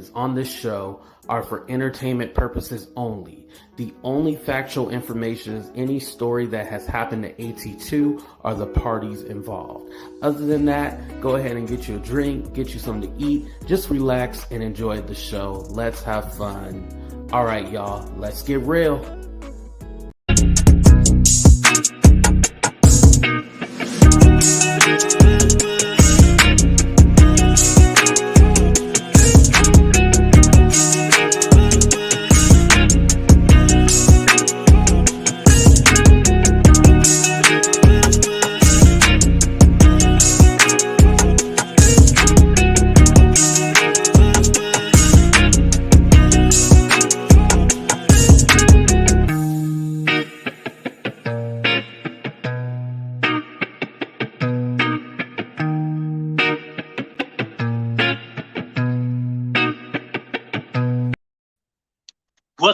opinions on this show are for entertainment purposes only. The only factual information is any story that has happened to AT2 or the parties involved. Other than that, go ahead and get you a drink, get you something to eat, just relax and enjoy the show. Let's have fun. All right, y'all, let's get real.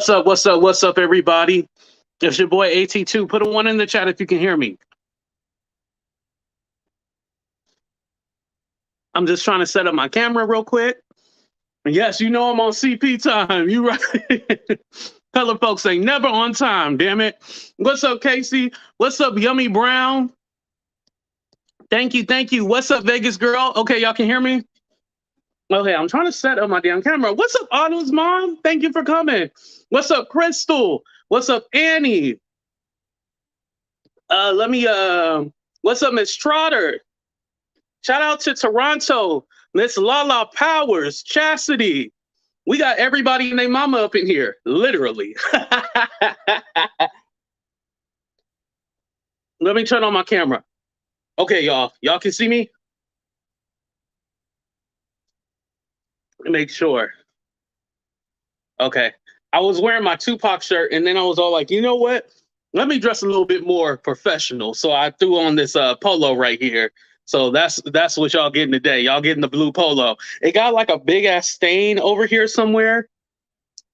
What's up, everybody? It's your boy AT2. Put a 1 in the chat if you can hear me. I'm just trying to set up my camera real quick. Yes, you know I'm on CP time. You right. Color folks ain't never on time, damn it. What's up, Casey? What's up, Yummy Brown? Thank you. What's up, Vegas girl? Okay, y'all can hear me? Okay, I'm trying to set up my damn camera. What's up, Otto's mom? Thank you for coming. What's up, Crystal? What's up, Annie? What's up, Miss Trotter? Shout out to Toronto, Miss Lala Powers, Chastity. We got everybody and their mama up in here, literally. Let me turn on my camera. Okay, y'all. Y'all can see me? Make sure. Okay. I was wearing my Tupac shirt and then I was all like, you know what? Let me dress a little bit more professional. So I threw on this polo right here. So that's what y'all getting today. Y'all getting the blue polo. It got like a big ass stain over here somewhere.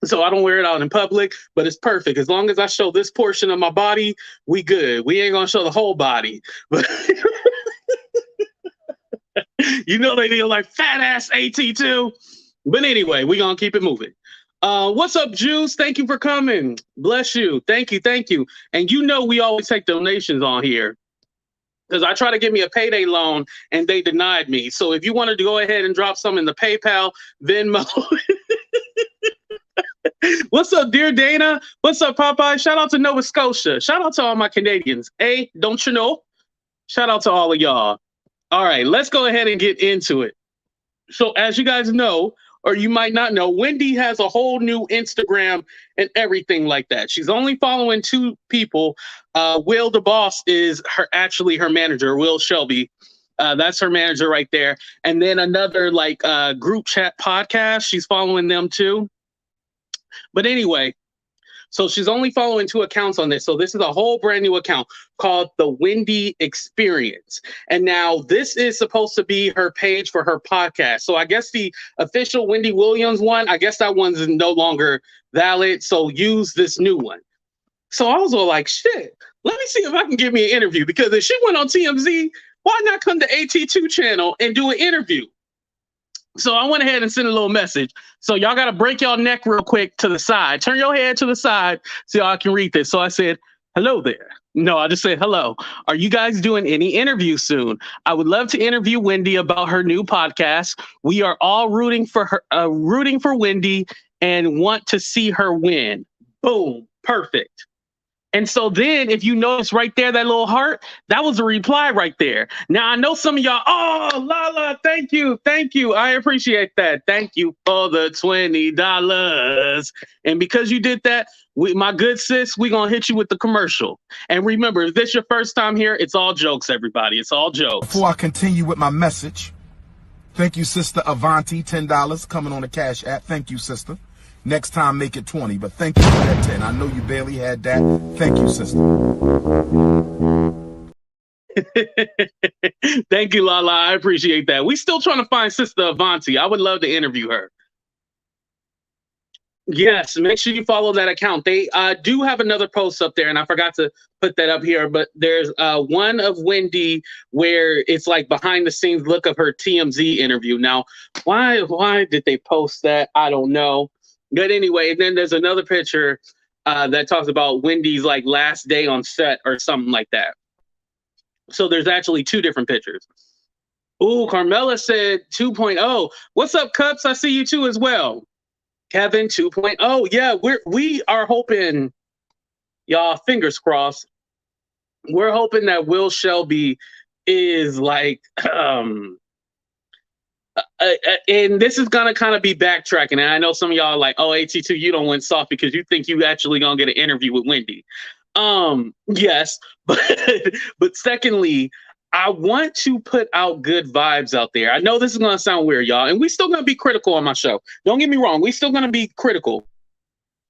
So I don't wear it out in public, but it's perfect. As long as I show this portion of my body, we good. We ain't gonna show the whole body. But you know they feel like fat ass AT2. But anyway, we're going to keep it moving. What's up, Juice? Thank you for coming. Bless you. Thank you. And you know we always take donations on here because I tried to give me a payday loan and they denied me. So if you wanted to go ahead and drop some in the PayPal, Venmo. What's up, dear Dana? What's up, Popeye? Shout out to Nova Scotia. Shout out to all my Canadians. Hey, don't you know? Shout out to all of y'all. All right, let's go ahead and get into it. So as you guys know, or you might not know, Wendy has a whole new Instagram and everything like that. She's only following 2 people. Will the boss is her manager, Will Selby. That's her manager right there. And then another group chat podcast. She's following them too. But anyway, so she's only following 2 accounts on this. So this is a whole brand new account called The Wendy Experience. And now this is supposed to be her page for her podcast. So I guess the official Wendy Williams one, I guess that one's no longer valid. So use this new one. So I was all like, shit, let me see if I can get me an interview. Because if she went on TMZ, why not come to AT2 channel and do an interview? So I went ahead and sent a little message. So y'all got to break y'all neck real quick to the side. Turn your head to the side so y'all can read this. So I said, hello there. No, I just said, hello. Are you guys doing any interviews soon? I would love to interview Wendy about her new podcast. We are all rooting for her, rooting for Wendy and want to see her win. Boom. Perfect. And so then if you notice right there, that little heart, that was a reply right there. Now, I know some of y'all, oh, Lala, thank you. I appreciate that. Thank you for the $20. And because you did that, my good sis, we're going to hit you with the commercial. And remember, if this is your first time here, it's all jokes, everybody. It's all jokes. Before I continue with my message, thank you, Sister Avanti, $10 coming on the Cash App. Thank you, sister. Next time, make it 20, but thank you for that 10. I know you barely had that. Thank you, sister. Thank you, Lala. I appreciate that. We still trying to find Sister Avanti. I would love to interview her. Yes, make sure you follow that account. They do have another post up there, and I forgot to put that up here. But there's one of Wendy where it's like behind the scenes look of her TMZ interview. Now, why did they post that? I don't know. But anyway, and then there's another picture that talks about Wendy's like last day on set or something like that. So there's actually two different pictures. Ooh, Carmela said 2.0. What's up, Cups? I see you too as well. Kevin 2.0. Yeah, we are hoping, y'all, fingers crossed. We're hoping that Will Selby is like and this is gonna kind of be backtracking. And I know some of y'all are like, oh, AT2, you don't went soft because you think you actually gonna get an interview with Wendy. Yes, but secondly, I want to put out good vibes out there. I know this is gonna sound weird, y'all, and we still gonna be critical on my show. Don't get me wrong, we still gonna be critical.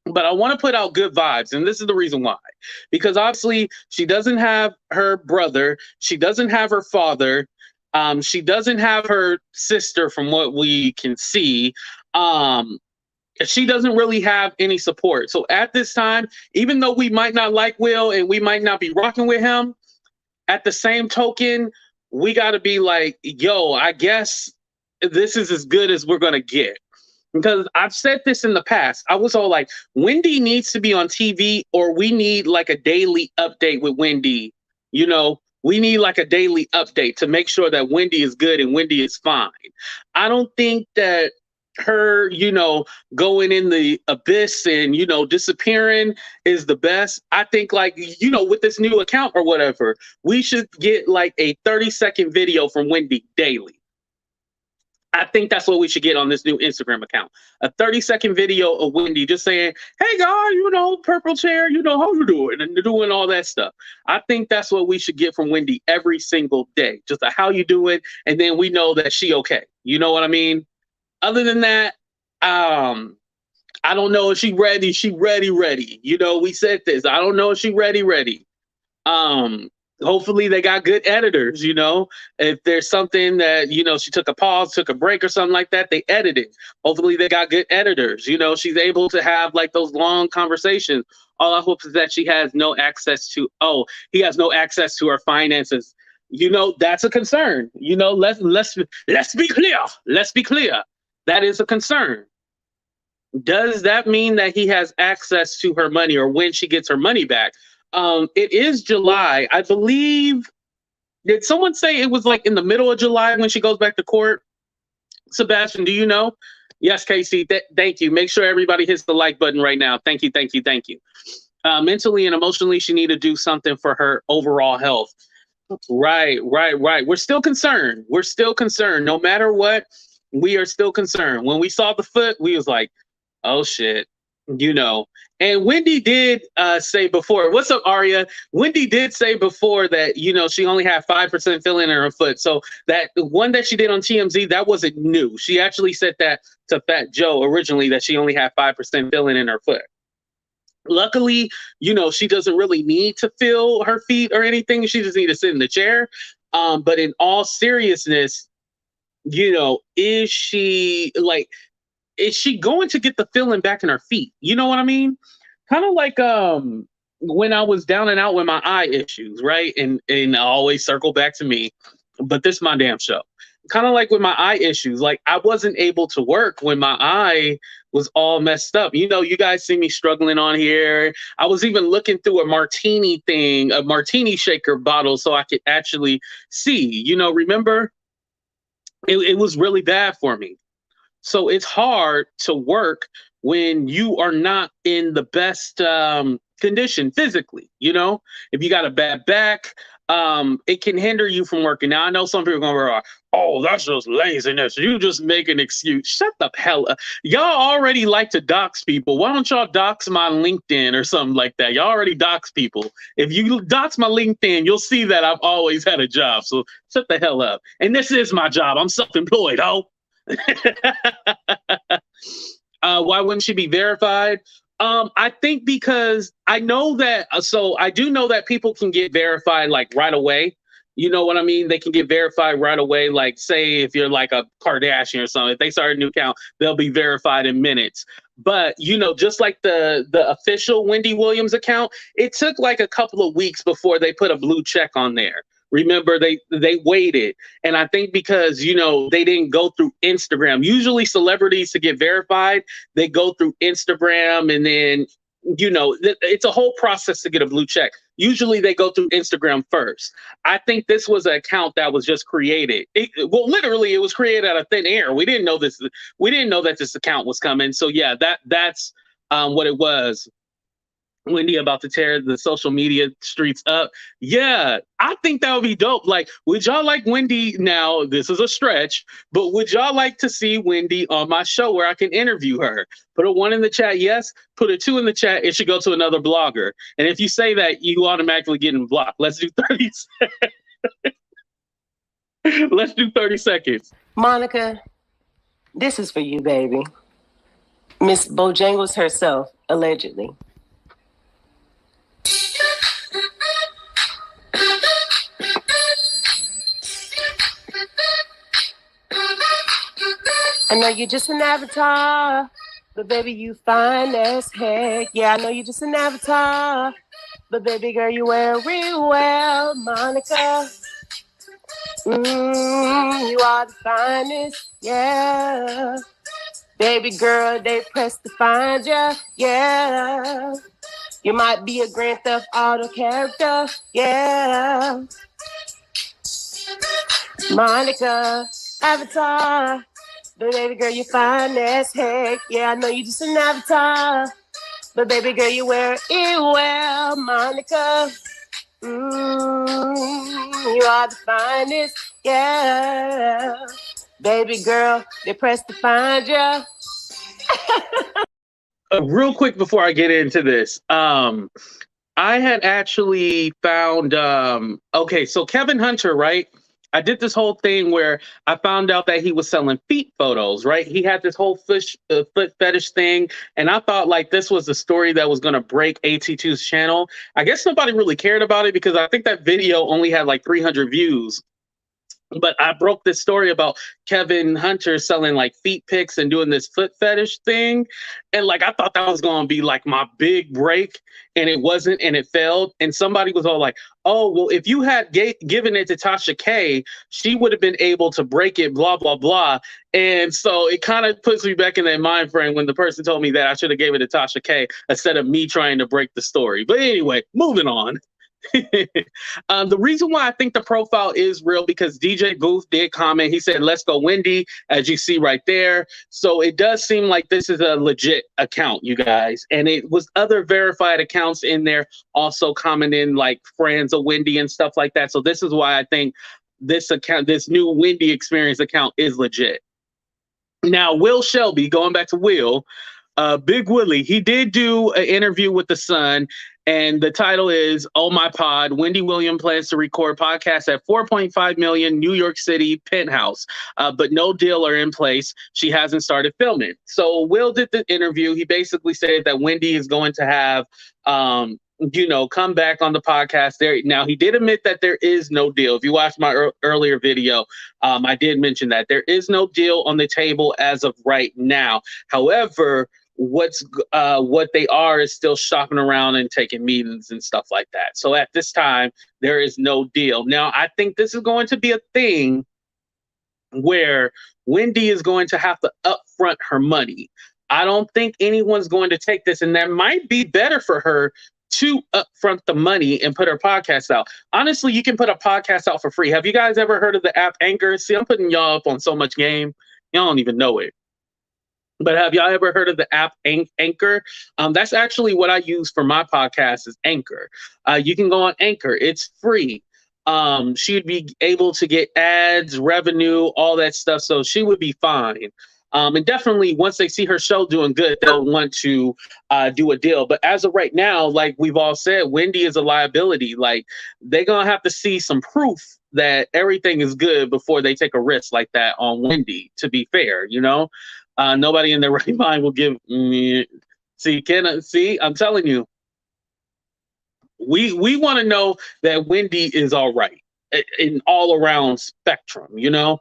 But I want to put out good vibes, and this is the reason why. Because obviously, she doesn't have her brother, she doesn't have her father, she doesn't have her sister, from what we can see. She doesn't really have any support. So at this time, even though we might not like Will and we might not be rocking with him, at the same token, we got to be like, yo, I guess this is as good as we're going to get. Because I've said this in the past. I was all like, Wendy needs to be on TV, or we need like a daily update with Wendy. You know, we need like a daily update to make sure that Wendy is good and Wendy is fine. I don't think that her, going in the abyss and, disappearing is the best. I think like, with this new account or whatever, we should get like a 30-second video from Wendy daily. I think that's what we should get on this new Instagram account. A 30-second video of Wendy just saying, hey, guys, purple chair, how you doing? And doing all that stuff. I think that's what we should get from Wendy every single day. Just a how you doing? And then we know that she okay. You know what I mean? Other than that, I don't know if she ready. She ready. We said this. I don't know if she ready. Hopefully they got good editors, if there's something that, she took a pause, took a break or something like that, they edit it. Hopefully they got good editors, she's able to have like those long conversations. All I hope is that she has no access to, he has no access to her finances. That's a concern. Let's be clear. Let's be clear. That is a concern. Does that mean that he has access to her money or when she gets her money back? It is July. I believe, did someone say it was like in the middle of July when she goes back to court? Sebastian, do you know? Yes, Casey, thank you. Make sure everybody hits the like button right now. Thank you. Mentally and emotionally, she need to do something for her overall health. Right. We're still concerned. No matter what, we are still concerned. When we saw the foot, we was like, oh shit, And Wendy did say before, what's up, Aria? Wendy did say before that, she only had 5% filling in her foot. So that one that she did on TMZ, that wasn't new. She actually said that to Fat Joe originally, that she only had 5% filling in her foot. Luckily, she doesn't really need to fill her feet or anything. She just needs to sit in the chair. But in all seriousness, is she going to get the feeling back in her feet? You know what I mean? Kind of like when I was down and out with my eye issues, right? And I always circle back to me, but this is my damn show. Kind of like with my eye issues, like I wasn't able to work when my eye was all messed up. You guys see me struggling on here. I was even looking through a martini shaker bottle so I could actually see, remember? It was really bad for me. So it's hard to work when you are not in the best condition physically. If you got a bad back, it can hinder you from working. Now, I know some people are going to be, oh, that's just laziness. You just make an excuse. Shut the hell up. Y'all already like to dox people. Why don't y'all dox my LinkedIn or something like that? Y'all already dox people. If you dox my LinkedIn, you'll see that I've always had a job. So shut the hell up. And this is my job. I'm self-employed, why wouldn't she be verified? I think because I know that, so I do know that people can get verified like right away. You know what I mean? They can get verified right away. Like, say, if you're like a Kardashian or something, if they start a new account, they'll be verified in minutes. But just like the official Wendy Williams account, it took like a couple of weeks before they put a blue check on there. Remember, they waited, and I think because they didn't go through Instagram. Usually, celebrities to get verified, they go through Instagram, and then it's a whole process to get a blue check. Usually they go through Instagram first. I think this was an account that was just created. Literally, it was created out of thin air. We didn't know this. We didn't know that this account was coming. So yeah, that's what it was. Wendy about to tear the social media streets up. Yeah, I think that would be dope. Like, would y'all like Wendy? Now, this is a stretch, but would y'all like to see Wendy on my show where I can interview her? Put a 1 in the chat, yes. Put a 2 in the chat, it should go to another blogger. And if you say that, you automatically get blocked. Let's do 30 seconds. Let's do 30 seconds. Monica, this is for you, baby. Miss Bojangles herself, allegedly. I know you're just an avatar, but baby, you fine as heck. Yeah, I know you're just an avatar, but baby girl, you wear it real well, Monica. You are the finest, yeah. Baby girl, they press to find ya, yeah. You might be a Grand Theft Auto character, yeah. Monica, avatar. But baby girl, you fine as heck. Yeah, I know you just an avatar. But baby girl, you wear it well, Monica. You are the finest, yeah. Baby girl, they press to find ya. Real quick before I get into this, I had actually found, okay, so Kevin Hunter, right? I did this whole thing where I found out that he was selling feet photos, right? He had this whole foot fetish thing. And I thought like this was a story that was going to break AT2's channel. I guess nobody really cared about it because I think that video only had like 300 views. But I broke this story about Kevin Hunter selling like feet pics and doing this foot fetish thing. And like, I thought that was going to be like my big break, and it wasn't, and it failed. And somebody was all like, oh, well, if you had given it to Tasha K, she would have been able to break it, blah, blah, blah. And so it kind of puts me back in that mind frame when the person told me that I should have gave it to Tasha K instead of me trying to break the story. But anyway, moving on. The reason why I think the profile is real because DJ Booth did comment. He said, let's go Wendy, as you see right there. So it does seem like this is a legit account, you guys. And it was other verified accounts in there also commenting like friends of Wendy and stuff like that. So this is why I think this account, this new Wendy Experience account is legit. Now, Will Selby, going back to Will, Big Willie, he did do an interview with The Sun, and the title is "Oh My Pod." Wendy Williams plans to record podcast at 4.5 million New York City penthouse, but no deal are in place. She hasn't started filming. So Will did the interview. He basically said that Wendy is going to have, come back on the podcast. There now, he did admit that there is no deal. If you watched my earlier video, I did mention that there is no deal on the table as of right now. However, what they are is still shopping around and taking meetings and stuff like that. So at this time, there is no deal. Now, I think this is going to be a thing where Wendy is going to have to upfront her money. I don't think anyone's going to take this, and that might be better for her to upfront the money and put her podcast out. Honestly, you can put a podcast out for free. Have you guys ever heard of the app Anchor? See, I'm putting y'all up on so much game. Y'all don't even know it. But have y'all ever heard of the app Anchor? That's actually what I use for my podcast is Anchor. You can go on Anchor. It's free. She'd be able to get ads, revenue, all that stuff. So she would be fine. And definitely once they see her show doing good, they'll want to do a deal. But as of right now, like we've all said, Wendy is a liability. Like they're going to have to see some proof that everything is good before they take a risk like that on Wendy, to be fair, you know? Nobody in their right mind will give me. See, I'm telling you, we want to know that Wendy is all right. in all around spectrum, you know?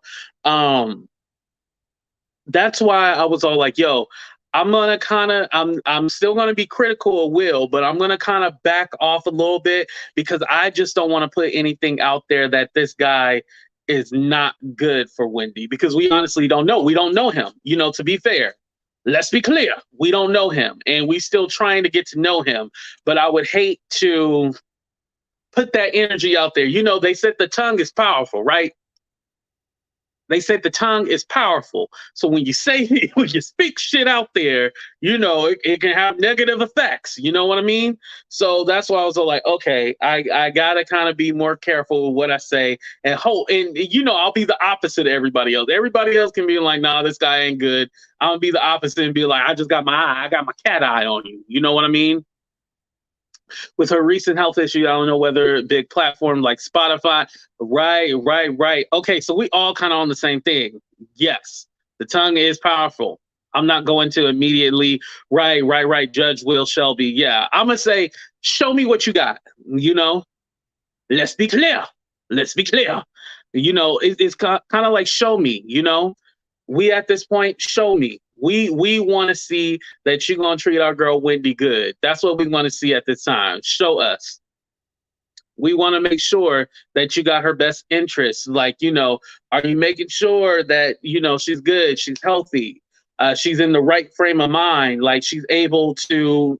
That's why I was all like, yo, I'm still gonna be critical of Will, but I'm gonna kind of back off a little bit because I just don't want to put anything out there that this guy is not good for Wendy, because we honestly don't know. We don't know him, you know, to be fair. Let's be clear. We don't know him and we still trying to get to know him. But I would hate to put that energy out there. You know, they said the tongue is powerful, right? They said the tongue is powerful. So when you say, when you speak shit out there, you know, it can have negative effects. You know what I mean? So that's why I was like, okay, I gotta kind of be more careful with what I say and you know, I'll be the opposite of everybody else. Everybody else can be like, nah, this guy ain't good. I'm gonna be the opposite and be like, I got my cat eye on you. You know what I mean? With her recent health issue, I don't know whether big platform like Spotify. Right. Okay, so we all kind of on the same thing. Yes, the tongue is powerful. I'm not going to immediately, right, Judge Will Selby. Yeah, I'm going to say, show me what you got. You know, let's be clear. You know, it's kind of like show me, you know. We at this point, show me. We want to see that you're going to treat our girl Wendy good. That's what we want to see at this time. Show us. We want to make sure that you got her best interests. Like, you know, are you making sure that, you know, she's good, she's healthy, she's in the right frame of mind, like she's able to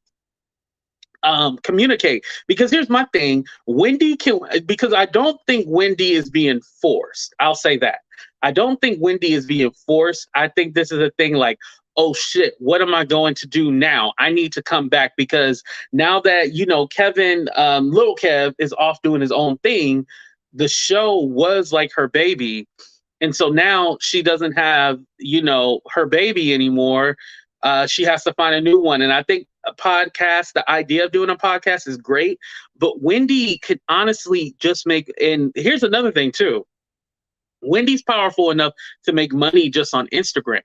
communicate? Because here's my thing. Because I don't think Wendy is being forced. I'll say that. I don't think Wendy is being forced. I think this is a thing like, oh shit, what am I going to do now? I need to come back because now that, you know, Kevin, little Kev is off doing his own thing, the show was like her baby. And so now she doesn't have, you know, her baby anymore. She has to find a new one. And I think a podcast, the idea of doing a podcast is great, but Wendy could honestly just and here's another thing too. Wendy's powerful enough to make money just on Instagram.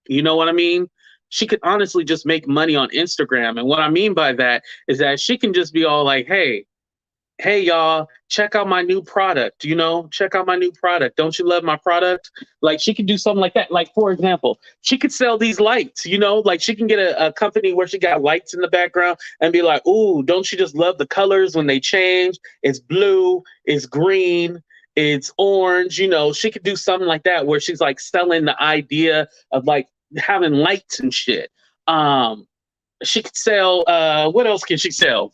You know what I mean? She could honestly just make money on Instagram. And what I mean by that is that she can just be all like, hey, y'all, check out my new product. You know, check out my new product. Don't you love my product? Like, she could do something like that. Like, for example, she could sell these lights, you know, like she can get a company where she got lights in the background and be like, ooh, don't you just love the colors when they change? It's blue, it's green, it's orange. You know, she could do something like that where she's like selling the idea of like having lights and shit. She could sell, what else can she sell?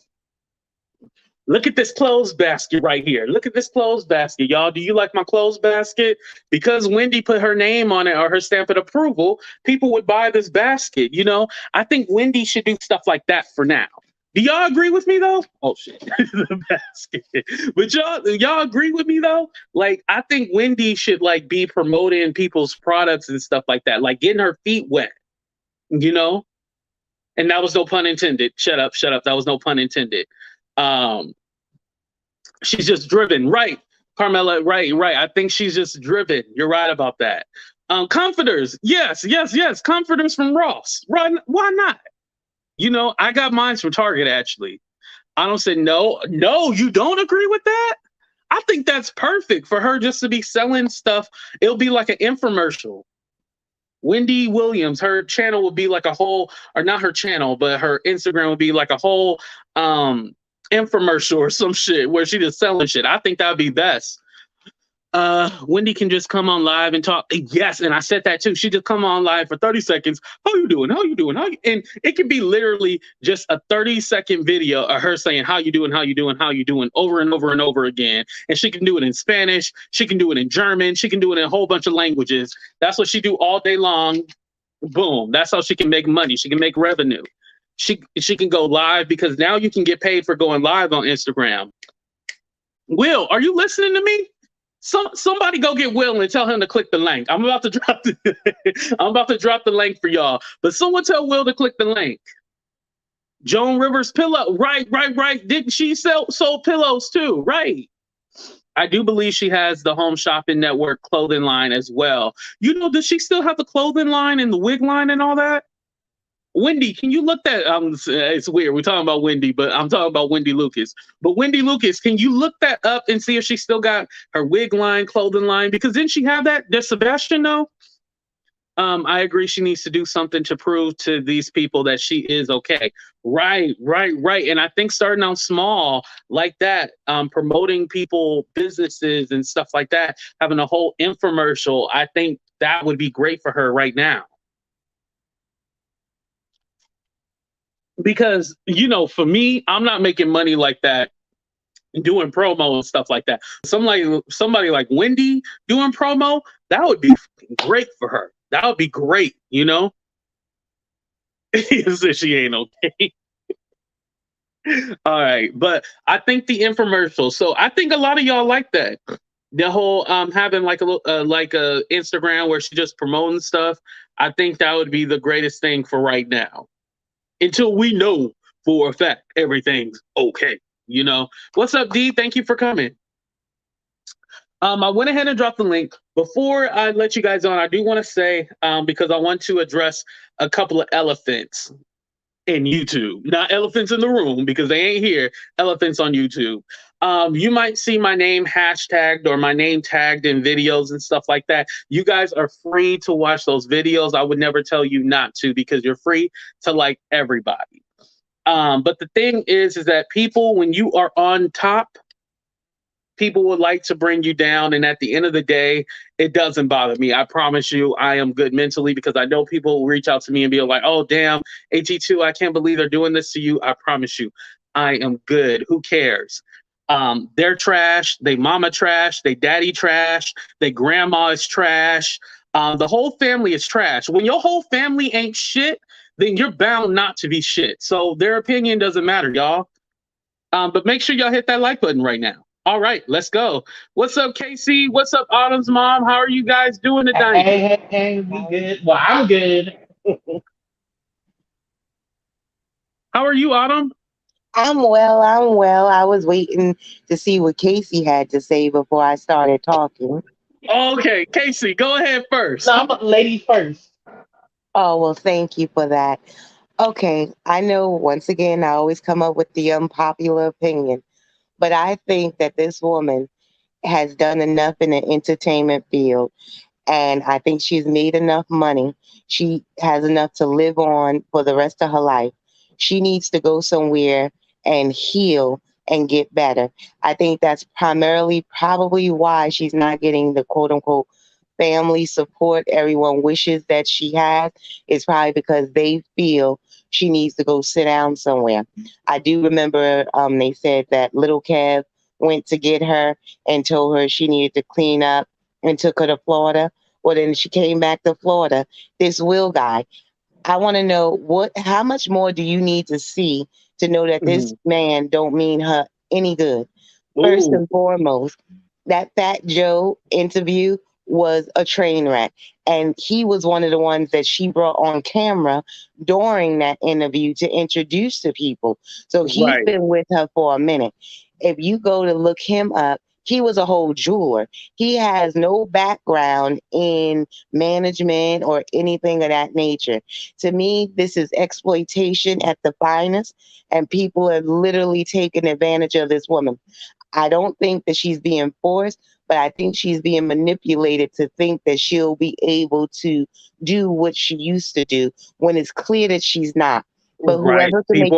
Look at this clothes basket right here. Look at this clothes basket, y'all. Do you like my clothes basket? Because Wendy put her name on it or her stamp of approval, people would buy this basket. You know, I think Wendy should do stuff like that for now. Do y'all agree with me though? Oh shit, the basket. But y'all agree with me though? Like, I think Wendy should like be promoting people's products and stuff like that, like getting her feet wet, you know? And that was no pun intended. Shut up. That was no pun intended. She's just driven, right? Carmela, right. I think she's just driven. You're right about that. Comforters, yes. Comforters from Ross, right? Why not? You know, I got mine from Target, actually. I don't say no, you don't agree with that? I think that's perfect for her just to be selling stuff. It'll be like an infomercial. Wendy Williams, her channel would be like a whole, or not her channel, but her Instagram would be like a whole infomercial or some shit where she just selling shit. I think that would be best. Wendy can just come on live and talk. Yes, and I said that too. She just come on live for 30 seconds. How you doing? And it can be literally just a 30-second video of her saying, how you doing, over and over and over again. And she can do it in Spanish. She can do it in German. She can do it in a whole bunch of languages. That's what she do all day long. Boom. That's how she can make money. She can make revenue. She can go live because now you can get paid for going live on Instagram. Will, are you listening to me? Somebody go get Will and tell him to click the link. I'm about to drop the link for y'all. But someone tell Will to click the link. Joan Rivers pillow. Right. Didn't she sold pillows too? Right. I do believe she has the Home Shopping Network clothing line as well. You know, does she still have the clothing line and the wig line and all that? Wendy, can you look that? It's weird. We're talking about Wendy, but I'm talking about Wendy Lucas. But Wendy Lucas, can you look that up and see if she still got her wig line, clothing line? Because didn't she have that? Does Sebastian know? I agree. She needs to do something to prove to these people that she is okay. Right, right, right. And I think starting out small like that, promoting people, businesses, and stuff like that, having a whole infomercial, I think that would be great for her right now. Because, for me, I'm not making money like that doing promo and stuff like that. Somebody like Wendy doing promo, that would be great for her. That would be great, So she ain't okay. All right, but I think the infomercial. So I think a lot of y'all like that. The whole having like a Instagram where she just promoting stuff. I think that would be the greatest thing for right now. Until we know for a fact everything's okay. What's up, D? Thank you for coming. I went ahead and dropped the link. Before I let you guys on, I do want to say, because I want to address a couple of elephants in YouTube. Not elephants in the room, because they ain't here. Elephants on YouTube. You might see my name hashtagged or my name tagged in videos and stuff like that. You guys are free to watch those videos. I would never tell you not to, because you're free to like everybody. But the thing is that people, when you are on top, people would like to bring you down. And at the end of the day, it doesn't bother me. I promise you, I am good mentally, because I know people will reach out to me and be like, oh, damn, AT2, I can't believe they're doing this to you. I promise you, I am good. Who cares? They're trash. They mama trash. They daddy trash. They grandma is trash. The whole family is trash. When your whole family ain't shit, then you're bound not to be shit. So their opinion doesn't matter, y'all. But make sure y'all hit that like button right now. All right, let's go. What's up, Casey? What's up, Autumn's mom? How are you guys doing tonight? Hey, we good. Well, I'm good. How are you, Autumn? I'm well. I'm well. I was waiting to see what Casey had to say before I started talking. Okay, Casey, go ahead first. No, I'm a lady first. Oh, well, thank you for that. Okay, I know once again, I always come up with the unpopular opinion, but I think that this woman has done enough in the entertainment field, and I think she's made enough money. She has enough to live on for the rest of her life. She needs to go somewhere and heal and get better. I think that's primarily probably why she's not getting the quote unquote family support everyone wishes that she has. Is probably because they feel she needs to go sit down somewhere. I do remember they said that little Kev went to get her and told her she needed to clean up and took her to Florida. Well, then she came back to Florida. This Will guy, I want to know how much more do you need to see to know that this man don't mean her any good? First and foremost, that Fat Joe interview was a train wreck. And he was one of the ones that she brought on camera during that interview to introduce to people. So he's been with her for a minute. If you go to look him up, he was a whole jeweler. He has no background in management or anything of that nature. To me, this is exploitation at the finest, and people are literally taking advantage of this woman. I don't think that she's being forced, but I think she's being manipulated to think that she'll be able to do what she used to do when it's clear that she's not. But whoever can make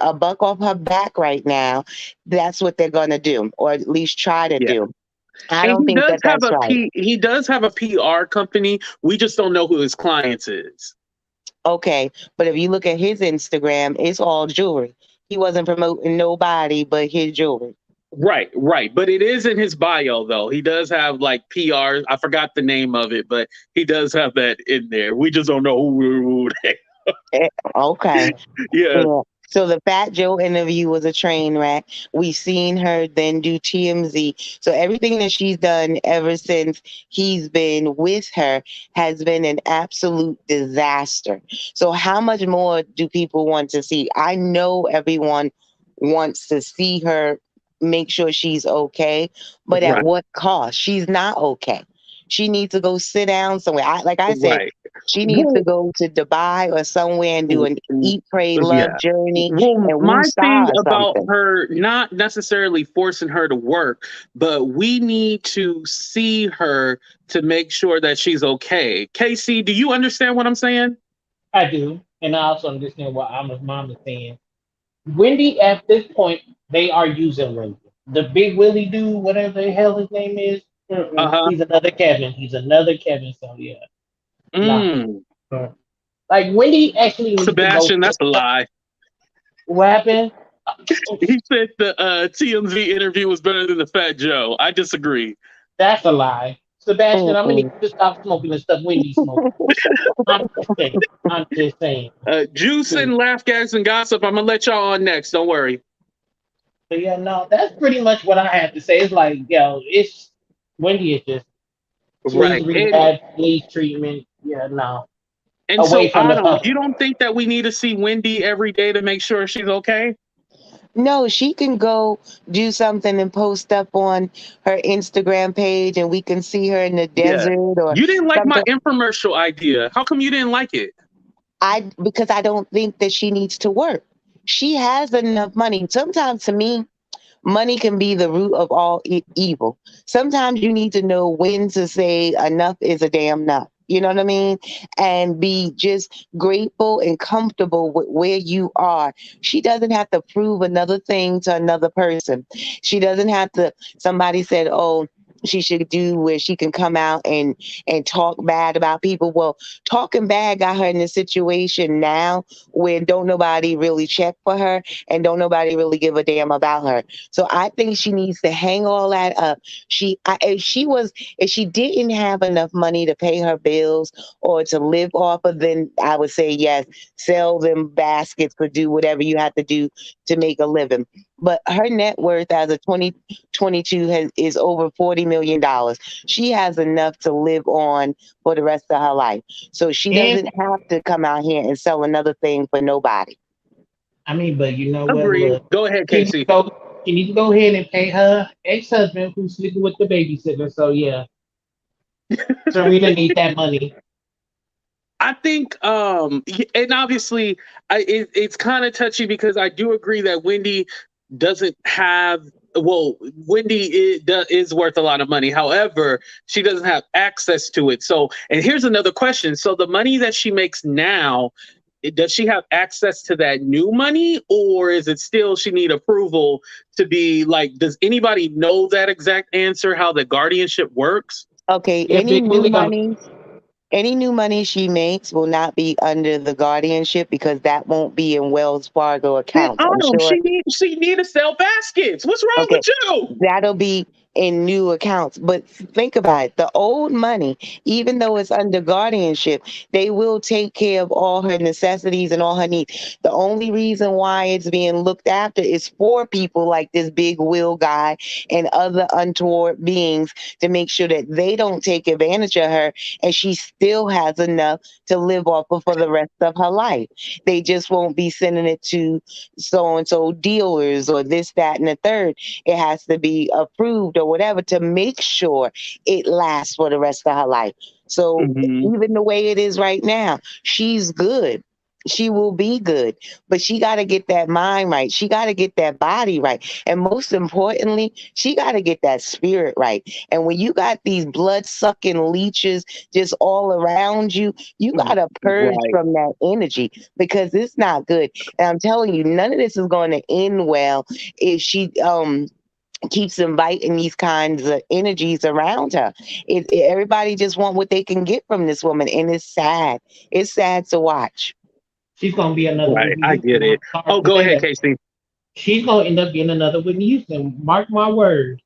a buck off her back right now, that's what they're gonna do, or at least try to do. I don't think that that's right. He does have a PR company. We just don't know who his clients is. Okay, but if you look at his Instagram, it's all jewelry. He wasn't promoting nobody but his jewelry. Right. But it is in his bio, though. He does have like PR. I forgot the name of it, but he does have that in there. We just don't know who they are. Okay. Yeah. So the Fat Joe interview was a train wreck. We've seen her then do TMZ. So everything that she's done ever since he's been with her has been an absolute disaster. So how much more do people want to see? I know everyone wants to see her make sure she's okay, but at what cost? She's not okay. She needs to go sit down somewhere. Like I said, She needs to Well, go to Dubai or somewhere and do an eat, pray, love yeah. journey Well, and my woosah thing or about something. her not necessarily forcing her to work, but we need to see her to make sure that she's okay. Casey, do you understand what I'm saying? I do, and I also understand what Alma's mom is saying. Wendy, at this point, they are using Wendy. The big Willie dude, whatever the hell his name is, Uh-huh. he's another Kevin. He's another Kevin. So yeah, nah. Mm. Uh, Like Wendy actually needs to go Sebastian, to that's a lie. what happened. Oh, He said the TMZ interview was better than the Fat Joe. I disagree. that's a lie. Sebastian, I'm gonna need Mm-mm. you to stop smoking the stuff Wendy smoking. I'm just saying. I'm just saying. Juice Hmm. and laugh gags and gossip. I'm gonna let y'all on next. Don't worry. But yeah, no, that's pretty much what I have to say. It's like, yo, it's Wendy is just she needs Right. rehab, needs treatment. Yeah, no. And Away so from the Autumn, you public. don't think that we need to see Wendy every day to make sure she's okay? No, she can go do something and post up on her Instagram page and we can see her in the Yeah. desert or You didn't like my something. infomercial idea. How come you didn't like it? Because I don't think that she needs to work. She has enough money. Sometimes to me, money can be the root of all evil. Sometimes you need to know when to say enough is a damn enough. You know what I mean? And be just grateful and comfortable with where you are. She doesn't have to prove another thing to another person. She doesn't have to, somebody said, oh, she should do where she can come out and talk bad about people. Well, talking bad got her in a situation now where don't nobody really check for her and don't nobody really give a damn about her. So I think she needs to hang all that up. If she didn't have enough money to pay her bills or to live off of, then I would say yes, sell them baskets or do whatever you have to do to make a living. But her net worth as of 2022 is over $40 million. She has enough to live on for the rest of her life. So she And doesn't have to come out here and sell another thing for nobody. I mean, but you know what? Agreed. Look, Go ahead, she need to Casey. go. She needs to go ahead and pay her ex-husband who's sleeping with the babysitter. So yeah, Serena needs that money. I think, and obviously, it's kind of touchy because I do agree that Wendy doesn't have. Well, Wendy is worth a lot of money. However, she doesn't have access to it. So, and here's another question: so, the money that she makes now, does she have access to that new money, or is it still she need approval to be like? Does anybody know that exact answer? How the guardianship works? Okay, If they really gonna, any new money she makes will not be under the guardianship because that won't be in Wells Fargo Then accounts. I'm Autumn, sure. she need to sell baskets. What's wrong Okay, with you? that'll be in new accounts. But think about it, the old money, even though it's under guardianship, they will take care of all her necessities and all her needs. The only reason why it's being looked after is for people like this big Will guy and other untoward beings to make sure that they don't take advantage of her and she still has enough to live off of for the rest of her life. They just won't be sending it to so and so dealers or this, that, and the third. It has to be approved or whatever to make sure it lasts for the rest of her life. So Hmm. even the way it is right now, she's good. She will be good, but she got to get that mind right. She got to get that body right. And most importantly, she got to get that spirit right. And when you got these blood sucking leeches just all around you, you got to purge Right. from that energy because it's not good. And I'm telling you, none of this is going to end well if she keeps inviting these kinds of energies around her. Everybody just want what they can get from this woman, and it's sad. It's sad to watch. she's gonna be another Right. Whitney I get Houston. I'm it. sorry Oh, to go say ahead, that. Casey. She's gonna end up being another Whitney Houston. Mark my word.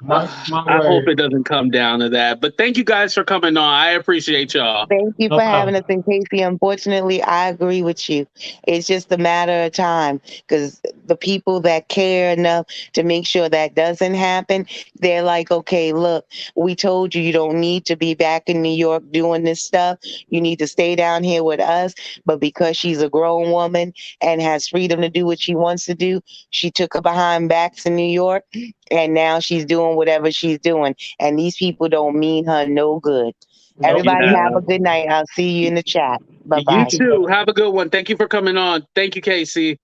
Mark my I hope word. it doesn't come down to that. But thank you guys for coming on. I appreciate y'all. Thank you No for having problem. us in, Casey. Unfortunately, I agree with you. It's just a matter of time because the people that care enough to make sure that doesn't happen, they're like, okay, look, we told you you don't need to be back in New York doing this stuff. You need to stay down here with us. But because she's a grown woman and has freedom to do what she wants to do, she took her behind backs in New York and now she's doing whatever she's doing. And these people don't mean her no good. Everybody Yeah. have a good night. I'll see you in the chat. Bye You bye. too. Have a good one. Thank you for coming on. Thank you, Casey.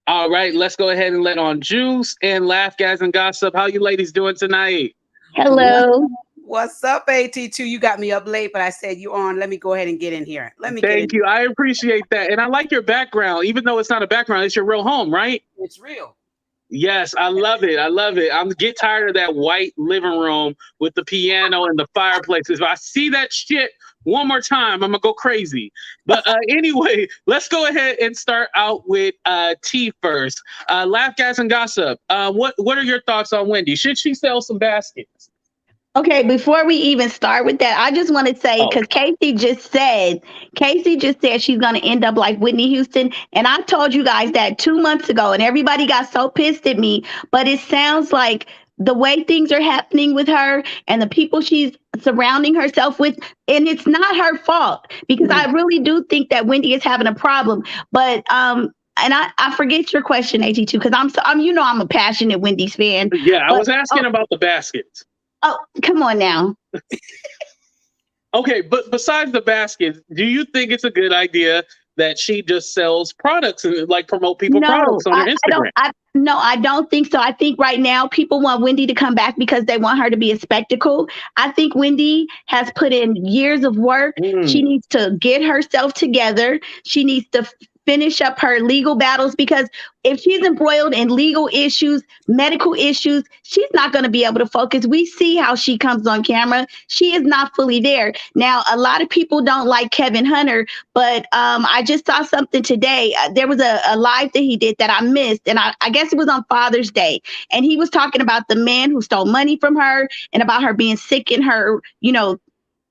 All right, let's go ahead and let on Juice and Laugh, Guys, and Gossip. How you ladies doing tonight? What- Hello. What's up, AT2? You got me up late, but I said you on. Let me go ahead and get in here. Let me get in. Thank you. I appreciate that. And I like your background, even though it's not a background, it's your real home, right? It's real. Yes, I love it. I love it. I'm get tired of that white living room with the piano and the fireplace. If I see that shit one more time, I'm gonna go crazy. But anyway, let's go ahead and start out with T first. Laugh, Guys, and Gossip. What are your thoughts on Wendy? Should she sell some baskets? Okay, before we even start with that, I just want to say, Oh, because Casey just said she's going to end up like Whitney Houston. And I told you guys that 2 months ago, and everybody got so pissed at me. But it sounds like the way things are happening with her and the people she's surrounding herself with, and it's not her fault, because I really do think that Wendy is having a problem. But, and I forget your question, AG2, because I'm a passionate Wendy's fan. yeah, I But was asking about the baskets. oh, come on now. Okay, but besides the baskets, do you think it's a good idea that she just sells products and like promote people products on her Instagram? I don't think so. I think right now people want Wendy to come back because they want her to be a spectacle. I think Wendy has put in years of work. She needs to get herself together. She needs to finish up her legal battles, because if she's embroiled in legal issues, medical issues, she's not going to be able to focus. We see how she comes on camera. She is not fully there. Now, a lot of people don't like Kevin Hunter, but I just saw something today. There was a live that he did that I missed, and I guess it was on Father's Day. And he was talking about the man who stole money from her and about her being sick in her,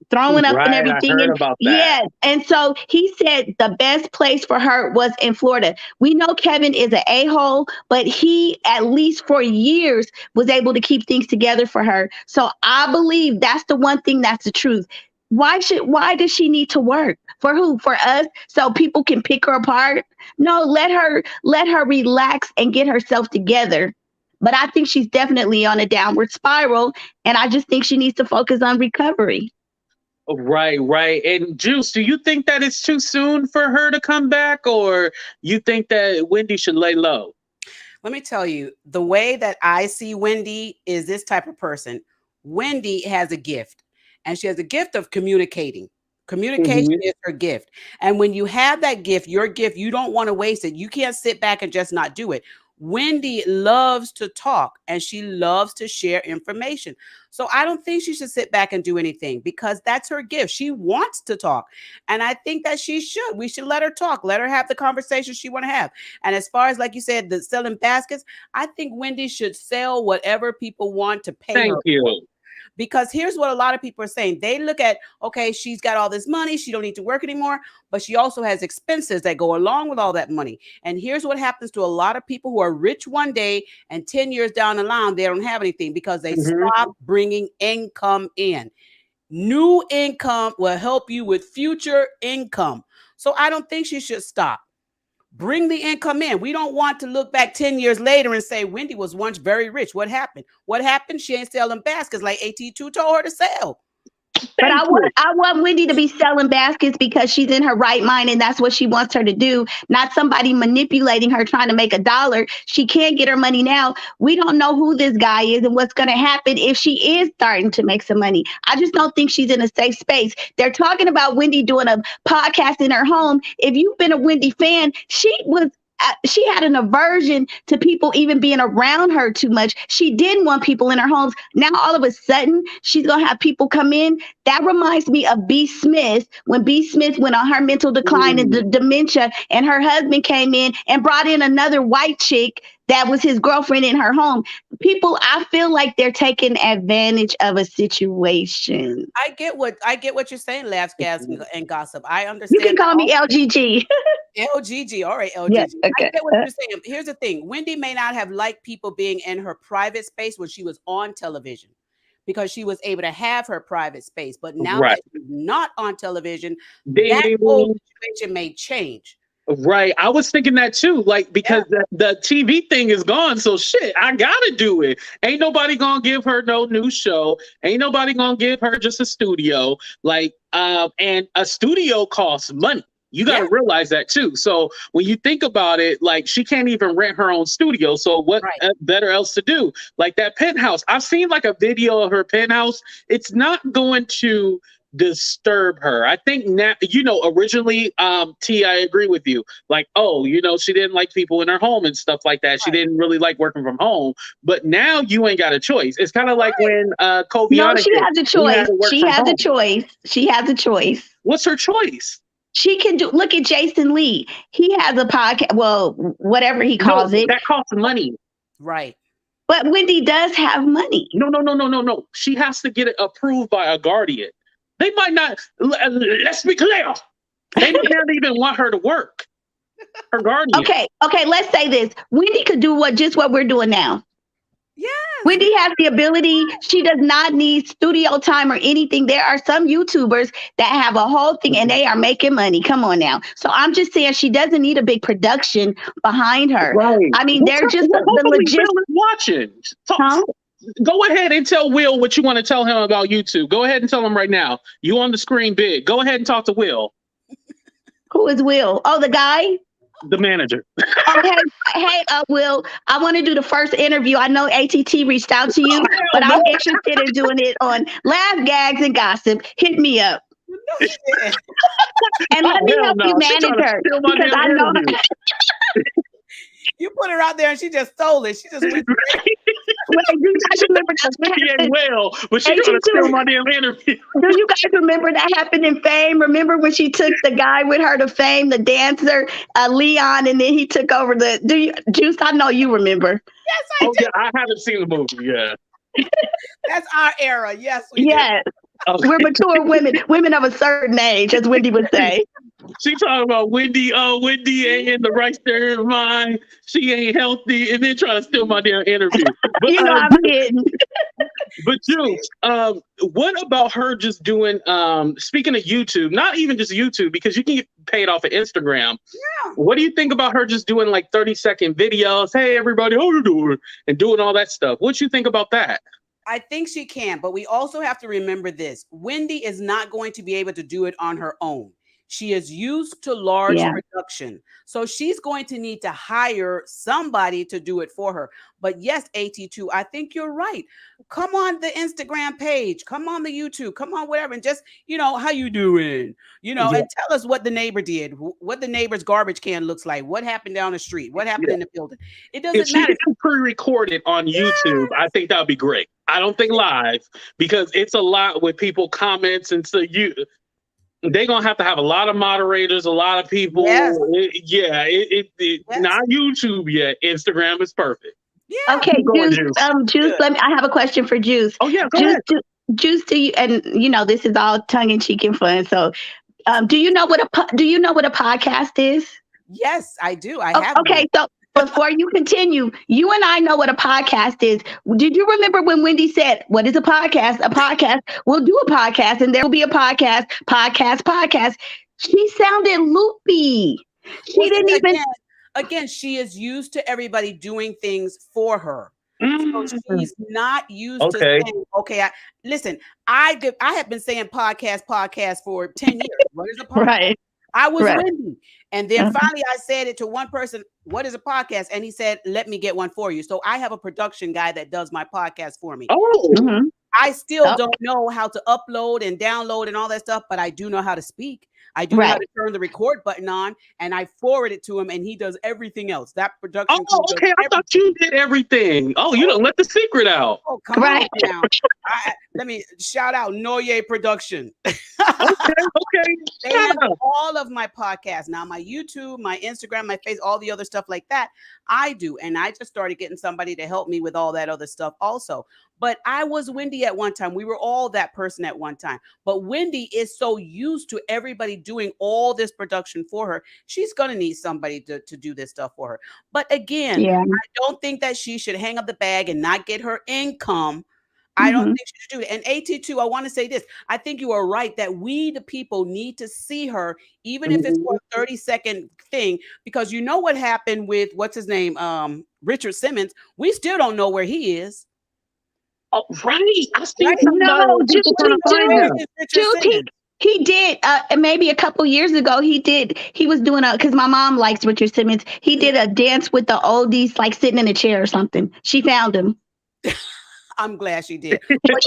throwing up and Right, I everything. heard And about that. yes. And so he said the best place for her was in Florida. We know Kevin is an a-hole, but he, at least for years, was able to keep things together for her. So I believe that's the one thing that's the truth. Why does she need to work? For who? For us? So people can pick her apart? No, let her relax and get herself together. But I think she's definitely on a downward spiral, and I just think she needs to focus on recovery. Right, right. And Juice, do you think that it's too soon for her to come back, or you think that Wendy should lay low? Let me tell you, the way that I see Wendy is this type of person. Wendy has a gift, and she has a gift of communicating. Communication is her gift. And when you have that gift, your gift, you don't want to waste it. You can't sit back and just not do it. Wendy loves to talk, and she loves to share information. So I don't think she should sit back and do anything, because that's her gift. She wants to talk. And I think that she should. We should let her talk. Let her have the conversation she want to have. And as far as, like you said, the selling baskets, I think Wendy should sell whatever people want to pay Thank her you. for. Because here's what a lot of people are saying. They look at, okay, she's got all this money. She don't need to work anymore, but she also has expenses that go along with all that money. And here's what happens to a lot of people who are rich one day, and 10 years down the line, they don't have anything because they stop bringing income in. New income will help you with future income. So I don't think she should stop. Bring the income in. We don't want to look back 10 years later and say Wendy was once very rich. What happened? What happened? She ain't selling baskets like AT2 told her to sell. But I want Wendy to be selling baskets because she's in her right mind, and that's what she wants her to do, not somebody manipulating her trying to make $1. She can't get her money now. We don't know who this guy is and what's going to happen if she is starting to make some money. I just don't think she's in a safe space. They're talking about Wendy doing a podcast in her home. If you've been a Wendy fan, she had an aversion to people even being around her too much. She didn't want people in her homes. Now, all of a sudden, she's going to have people come in. That reminds me of B. Smith, when B. Smith went on her mental decline and dementia, and her husband came in and brought in another white chick that was his girlfriend in her home. People, I feel like they're taking advantage of a situation. I get what you're saying, Laughs, Gas, and Gossip. I understand. You can call me LGG. LGG. All right, LGG. Yes, okay. I get what you're saying. Here's the thing. Wendy may not have liked people being in her private space when she was on television, because she was able to have her private space. But now that she's not on television, that whole situation may change. Right. I was thinking that too. Like, because the TV thing is gone. So shit, I gotta do it. Ain't nobody gonna give her no new show. Ain't nobody gonna give her just a studio. Like, And a studio costs money. You got to realize that too. So when you think about it, like she can't even rent her own studio. So what better else to do? Like that penthouse. I've seen like a video of her penthouse. It's not going to disturb her. I think now, originally, T, I agree with you. Like, she didn't like people in her home and stuff like that. She didn't really like working from home. But now you ain't got a choice. It's kind of like when Koviana. No, she has a choice. She has a choice. She has a choice. What's her choice? She can look at Jason Lee. He has a podcast. Well, whatever he calls it. That costs money. Right. But Wendy does have money. No. She has to get it approved by a guardian. They might not. Let's be clear. They might not even want her to work. Her guardian. Okay. Let's say this. Wendy could do just what we're doing now. Yes. Wendy has the ability. She does not need studio time or anything. There are some YouTubers that have a whole thing and they are making money. Come on now. So I'm just saying she doesn't need a big production behind her. Right. I mean, they're just the legit. Watching. Go ahead and tell Will what you want to tell him about YouTube. Go ahead and tell him right now. You on the screen big. Go ahead and talk to Will. Who is Will? Oh, the guy? The manager. Hey, Will, I want to do the first interview. I know ATT reached out to you, but I'm interested in doing it on Laugh, Gags, and Gossip. Hit me up. And let me help you manage her. Because I know you put her out there and she just stole it. She just went. Wait, do you guys remember that? But she's gonna steal my damn interview. Do you guys remember that happened in Fame? Remember when she took the guy with her to Fame, the dancer, Leon, and then he took over Juice? I know you remember. Yes, I do. I haven't seen the movie. Yeah. That's our era. Yes, we yes. Okay. We're mature women of a certain age, as Wendy would say. She talking about Wendy. Wendy ain't in the right state of mind. She ain't healthy, and then trying to steal my damn interview. But, I'm kidding. But Juice, what about her just doing? Speaking of YouTube, not even just YouTube, because you can get paid off of Instagram. Yeah. What do you think about her just doing like 30-second videos? Hey, everybody, how you doing? And doing all that stuff. What you think about that? I think she can, but we also have to remember this. Wendy is not going to be able to do it on her own. She is used to large production. So she's going to need to hire somebody to do it for her. But yes, AT2, I think you're right. Come on the Instagram page, come on the YouTube, come on whatever, and just, how you doing? And tell us what the neighbor did, what the neighbor's garbage can looks like, what happened down the street, what happened in the building. It doesn't matter. If she pre-recorded on YouTube, I think that would be great. I don't think live, because it's a lot with people comments, and so they're going to have a lot of moderators, a lot of people. Yes. Not YouTube yet. Instagram is perfect. Yeah. Okay, Juice, I have a question for Juice. Oh, yeah, go ahead. Juice, do you, and this is all tongue-in-cheek and fun. So do you know what a podcast is? Yes, I do. I have. Okay, so before you continue, you and I know what a podcast is. Did you remember when Wendy said, what is a podcast? A podcast. We'll do a podcast and there will be a podcast. She sounded loopy. She didn't even. Again, she is used to everybody doing things for her. So she's not used to saying, listen, I have been saying podcast for 10 years. What is a podcast? Right. I was Wendy. And then finally I said it to one person, what is a podcast? And he said, let me get one for you. So I have a production guy that does my podcast for me. Oh, I still don't know how to upload and download and all that stuff, but I do know how to speak. I do know how to turn the record button on, and I forward it to him, and he does everything else. That production. Oh, okay. I thought you did everything. Oh, you don't let the secret out. Oh, come on now. Let me shout out Noye Production. Okay. They handle all of my podcasts. Now, my YouTube, my Instagram, my face, all the other stuff like that, I do. And I just started getting somebody to help me with all that other stuff also. But I was Wendy at one time. We were all that person at one time. But Wendy is so used to everybody doing all this production for her. She's going to need somebody to do this stuff for her. But again, I don't think that she should hang up the bag and not get her income. I don't think she should do it. And AT2, I want to say this. I think you are right that we, the people, need to see her, even if it's for a 30-second thing, because you know what happened with, what's his name? Richard Simmons. We still don't know where he is. Oh, right. I see. No, He did, maybe a couple years ago. He was doing because my mom likes Richard Simmons. He did a dance with the oldies, like sitting in a chair or something. She found him. I'm glad she did. But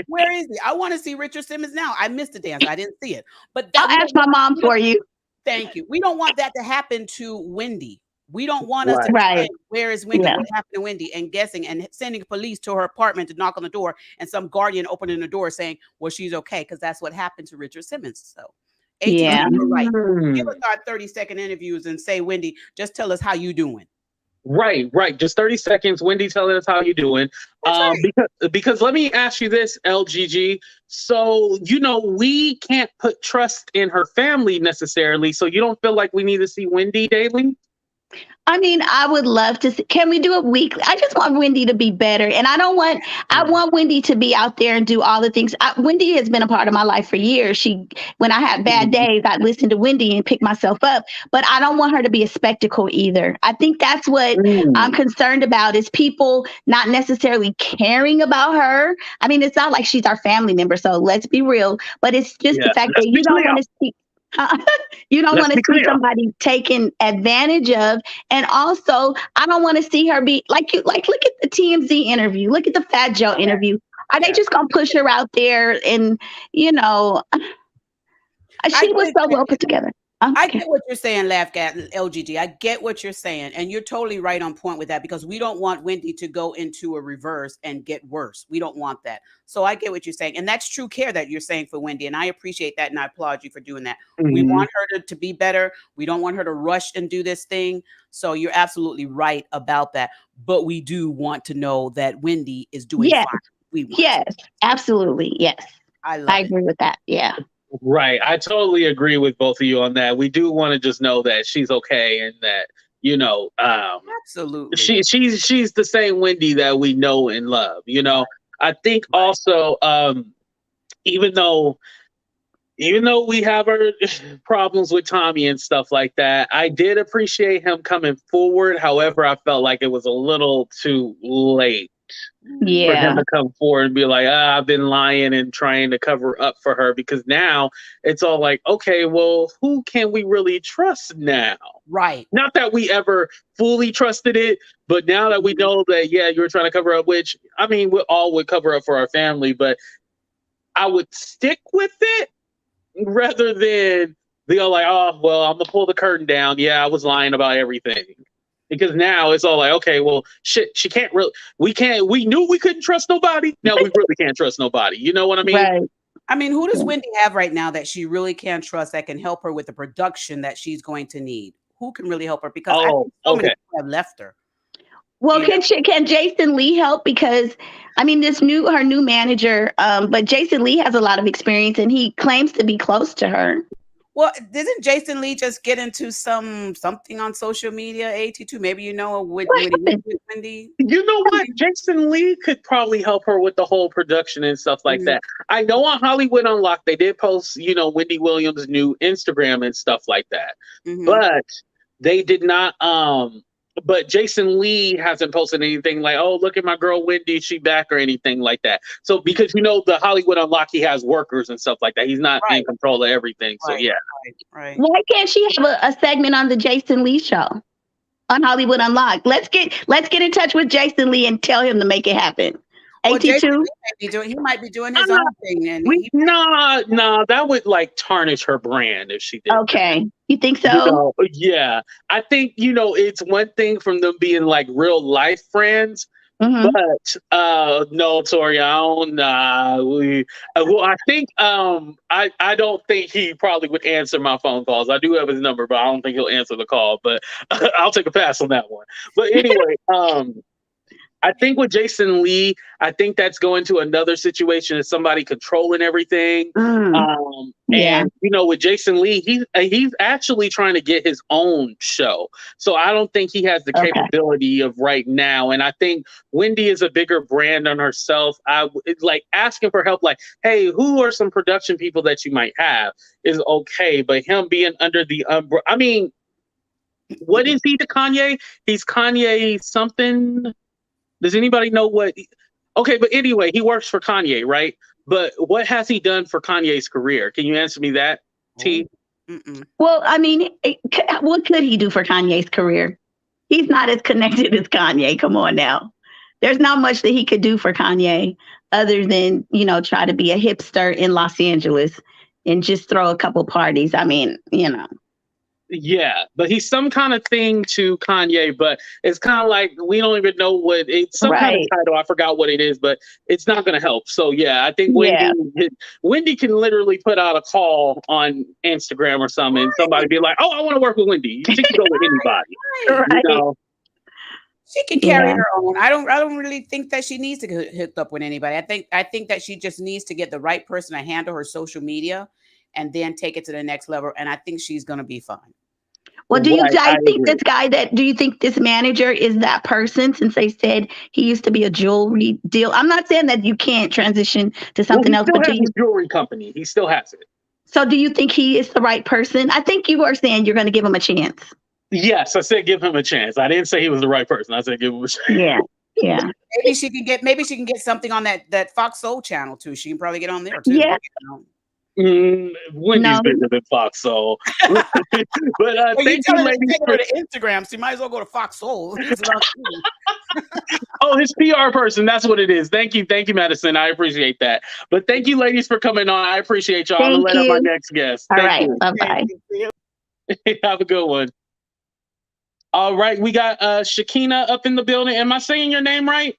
where is he? I want to see Richard Simmons now. I missed the dance. I didn't see it. But I'll ask my mom for you. Thank you. We don't want that to happen to Wendy. We don't want us to Right. say, where is Wendy? Yeah. What happened to Wendy? And guessing and sending police to her apartment to knock on the door and some guardian opening the door saying, well, she's okay. Because that's what happened to Richard Simmons. So Yeah. you're right. Give us our 30-second interviews and say, Wendy, just tell us how you doing. Right. Just 30 seconds. Wendy, telling us how you doing. Right. Because let me ask you this, LGG. So, we can't put trust in her family necessarily. So you don't feel like we need to see Wendy daily? I mean, I would love to see. Can we do it weekly? I just want Wendy to be better. And I want Wendy to be out there and do all the things. Wendy has been a part of my life for years. When I had bad days, I'd listen to Wendy and pick myself up. But I don't want her to be a spectacle either. I think that's what I'm concerned about, is people not necessarily caring about her. I mean, it's not like she's our family member, so let's be real. But it's just the fact that you don't want to see. You don't want to see somebody taken advantage of. And also, I don't want to see her be like look at the TMZ interview, look at the Fat Joe interview. Are they just gonna push her out there? And she was so well put together. I get what you're saying, LGG. I get what you're saying. And you're totally right on point with that, because we don't want Wendy to go into a reverse and get worse. We don't want that. So I get what you're saying. And that's true care that you're saying for Wendy. And I appreciate that. And I applaud you for doing that. We want her to be better. We don't want her to rush and do this thing. So you're absolutely right about that. But we do want to know that Wendy is doing fine. Yes, absolutely. Yes. I agree with that. Yeah. Right. I totally agree with both of you on that. We do want to just know that she's okay, and that, absolutely, she's the same Wendy that we know and love. I think also, even though we have our problems with Tommy and stuff like that, I did appreciate him coming forward. However, I felt like it was a little too late for him to come forward and be like, I've been lying and trying to cover up for her, because now it's all like, okay, well, who can we really trust now? Right. Not that we ever fully trusted it, but now that we know that, you're trying to cover up, which, I mean, we all would cover up for our family, but I would stick with it rather than be all like, oh, well, I'm going to pull the curtain down. Yeah, I was lying about everything. Because now it's all like, okay, well, shit, she can't really, we knew we couldn't trust nobody. Now we really can't trust nobody. You know what I mean? Right. I mean, who does Wendy have right now that she really can trust, that can help her with the production that she's going to need? Who can really help her? Because I think so many people have left her. Well, can Jason Lee help? Because I mean, her new manager, but Jason Lee has a lot of experience and he claims to be close to her. Well, didn't Jason Lee just get into something on social media, AT2? Maybe with Wendy? You know what? Jason Lee could probably help her with the whole production and stuff like that. I know on Hollywood Unlocked, they did post, Wendy Williams' new Instagram and stuff like that. But they did not, but Jason Lee hasn't posted anything like, oh, look at my girl Wendy, she back, or anything like that. So because the Hollywood Unlocked, he has workers and stuff like that. He's not in control of everything. So Right. Why can't she have a segment on the Jason Lee show on Hollywood Unlocked? Let's get in touch with Jason Lee and tell him to make it happen. Well, AT2? He might be doing his own thing. And no, that would tarnish her brand if she did. Okay. You think so? Yeah. I think, it's one thing from them being real life friends. But no, Tori, I don't. I think I don't think he probably would answer my phone calls. I do have his number, but I don't think he'll answer the call. But I'll take a pass on that one. But anyway, I think with Jason Lee, I think that's going to another situation of somebody controlling everything. And with Jason Lee, he's actually trying to get his own show. So I don't think he has the capability of right now. And I think Wendy is a bigger brand on herself. It's like asking for help, like, hey, who are some production people that you might have is okay. But him being under the umbrella, I mean, what is he to Kanye? He's Kanye something. Does anybody know what? Okay, but anyway, he works for Kanye, right? But what has he done for Kanye's career? Can you answer me that, T? Well, I mean, what could he do for Kanye's career? He's not as connected as Kanye. Come on now. There's not much that he could do for Kanye other than, you know, try to be a hipster in Los Angeles and just throw a couple parties. I mean, you know. Yeah, but he's some kind of thing to Kanye, but it's kind of like we don't even know what it's some kind of title. I forgot what it is, but it's not going to help. So yeah, I think Wendy can literally put out a call on Instagram or something, and somebody be like, "Oh, I want to work with Wendy." She can go with anybody. You know? She can carry her own. I don't really think that she needs to get hooked up with anybody. I think that she just needs to get the right person to handle her social media and then take it to the next level. And I think she's gonna be fine. Well, do you think this manager is that person, since they said he used to be a jewelry deal? I'm not saying that you can't transition to something else, but he still has a jewelry company. He still has it. So do you think he is the right person? I think you were saying you're going to give him a chance. Yes, I said give him a chance. I didn't say he was the right person. I said give him a chance. Yeah. Maybe she can get something on that Fox Soul channel too. She can probably get on there too. Yeah. Wendy's bigger than Fox Soul. But thank you, ladies, for the Instagram. So you might as well go to Fox Soul. Oh, his PR person. That's what it is. Thank you, Madison. I appreciate that. But thank you, ladies, for coming on. I appreciate y'all. I'm gonna let up my next guest. All right. Bye-bye. Have a good one. All right, we got Shakina up in the building. Am I saying your name right?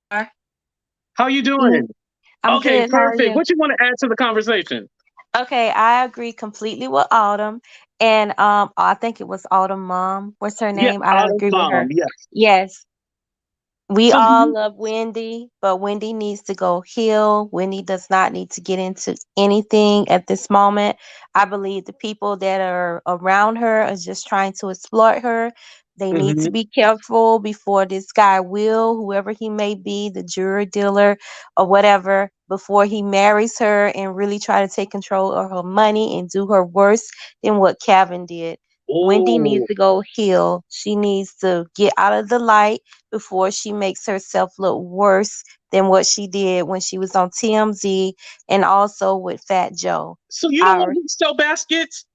How you doing? I'm okay, good. perfect. What you want to add to the conversation? Okay, I agree completely with Autumn, and I think it was Autumn mom. What's her name? Yeah, I agree with her. Yes. Yes. We all love Wendy, but Wendy needs to go heal. Wendy does not need to get into anything at this moment. I believe the people that are around her are just trying to exploit her. They need to be careful before this guy Will, whoever he may be, the jewelry dealer or whatever, before he marries her and really try to take control of her money and do her worse than what Kevin did. Wendy needs to go heal. She needs to get out of the light before she makes herself look worse than what she did when she was on TMZ and also with Fat Joe. So you don't want to sell baskets?